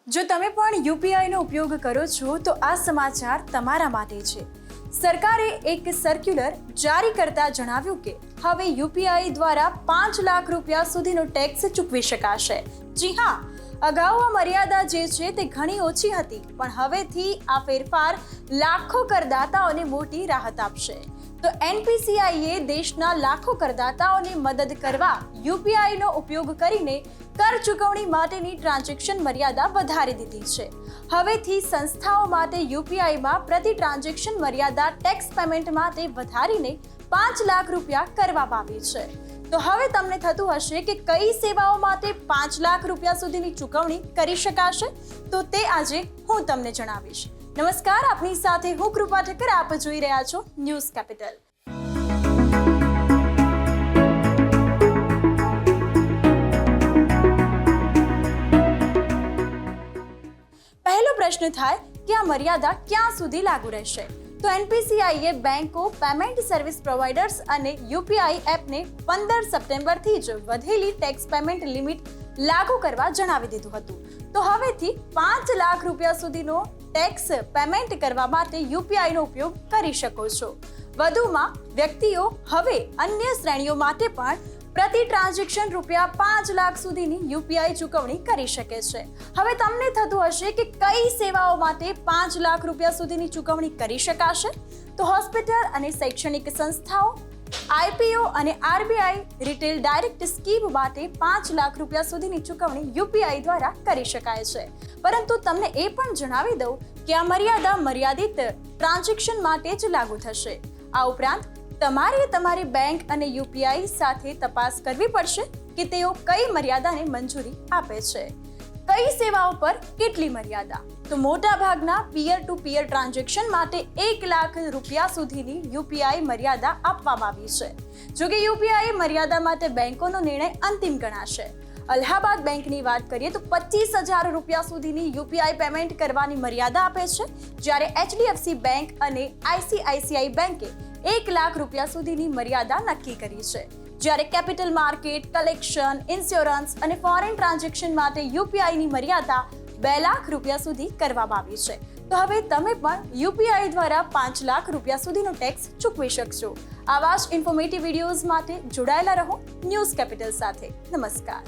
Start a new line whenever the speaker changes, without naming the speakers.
જો તમે પણ યુપીઆઈનો ઉપયોગ કરો છો તો આ સમાચાર તમારા માટે છે। સરકારે એક સર્ક્યુલર જારી કરતા જણાવ્યું કે હવે યુપીઆઈ દ્વારા 5 લાખ રૂપિયા સુધીનો ટેક્સ ચૂકવી શકાશે। જી હા, અગાઉ આ મર્યાદા જે છે તે ઘણી ઓછી હતી, પણ હવેથી આ ફેરફાર લાખો કરદાતાઓને મોટી રાહત આપશે। તો એનપીસીઆઈએ દેશના લાખો કરદાતાઓને મદદ કરવા યુપીઆઈનો ઉપયોગ કરીને કર ચૂકવણી માટેની ટ્રાન્ઝેક્શન મર્યાદા વધારી દીધી છે। હવેથી સંસ્થાઓ માટે યુપીઆઈમાં પ્રતિ ટ્રાન્ઝેક્શન મર્યાદા ટેક્સ પેમેન્ટ માટે વધારીને 5 લાખ રૂપિયા કરવામાં આવી છે। તો હવે તમને થતું હશે કે કઈ સેવાઓ માટે 5 લાખ રૂપિયા સુધીની ચૂકવણી કરી શકાશે, તો તે આજે હું તમને જણાવીશ। નમસ્કાર, આપની સાથે હું કૃપા ઠક્કર, આપ જોઈ રહ્યા છો ન્યૂઝ કેપિટલ। પહેલો પ્રશ્ન થાય કે આ મર્યાદા ક્યાં સુધી લાગુ રહેશે? તો એનપીસીઆઈએ બેંકો, પેમેન્ટ સર્વિસ પ્રોવાઇડર્સ અને યુપીઆઈ એપને 15 સપ્ટેમ્બરથી જ વધેલી ટેક્સ પેમેન્ટ લિમિટ લાગુ કરવા જણાવી દીધું હતું। તો હવેથી 5 લાખ રૂપિયા સુધીનો ટેક્સ પેમેન્ટ કરવા માટે યુપીઆઈનો ઉપયોગ કરી શકો છો। વધુમાં વ્યક્તિઓ હવે અન્ય શ્રેણીઓ માટે પણ પ્રતિ ટ્રાન્ઝેક્શન રૂપિયા 5 લાખ સુધીની યુપીઆઈ ચૂકવણી કરી શકે છે। હવે તમને થતું હશે કે કઈ સેવાઓ માટે 5 લાખ રૂપિયા સુધીની ચૂકવણી કરી શકાશે? તો હોસ્પિટલ અને શૈક્ષણિક સંસ્થાઓ, આઈપીઓ અને આરબીઆઈ રિટેલ ડાયરેક્ટ સ્કીમ માટે 5 લાખ રૂપિયા સુધીની ચૂકવણી યુપીઆઈ દ્વારા કરી શકાય છે। પરંતુ તમને એ પણ જણાવી દઉં કે આ મર્યાદા મર્યાદિત ટ્રાન્ઝેક્શન માટે જ લાગુ થશે। આ ઉપરાંત તમારે તમારી બેંક અને યુપીઆઈ સાથે તપાસ કરવી પડશે કે તેઓ કઈ મર્યાદાને મંજૂરી આપે છે। કઈ સેવાઓ પર કેટલી મર્યાદા? તો મોટા ભાગના પિયર ટુ પિયર ટ્રાન્ઝેક્શન માટે 1 લાખ રૂપિયા સુધીની યુપીઆઈ મર્યાદા આપવામાં આવી છે। જો કે યુપીઆઈ મર્યાદા માટે બેંકોનો નિર્ણય અંતિમ ગણાશે। અલ્હાબાદ બેંકની વાત કરીએ તો 25,000 રૂપિયા સુધીની યુપીઆઈ પેમેન્ટ કરવાની મર્યાદા આપે છે, જ્યારે એચડીએફસી બેંક અને આઈસીઆઈસીઆઈ બેંકે 1 લાખ રૂપિયા સુધીની મર્યાદા નક્કી કરી છે, જ્યારે કેપિટલ માર્કેટ, કલેક્શન, ઇન્સ્યોરન્સ અને ફોરેન ટ્રાન્ઝેક્શન માટે યુપીઆઈની મર્યાદા 2 લાખ રૂપિયા સુધી કરવામાં આવી છે। તો હવે તમે પણ યુપીઆઈ દ્વારા 5 લાખ રૂપિયા સુધીનો ટેક્સ ચૂકવી શકશો। આવા જ ઇન્ફોર્મેટિવ વિડીયોઝ માટે જોડાયેલા રહો ન્યૂઝ કેપિટલ સાથે। નમસ્કાર।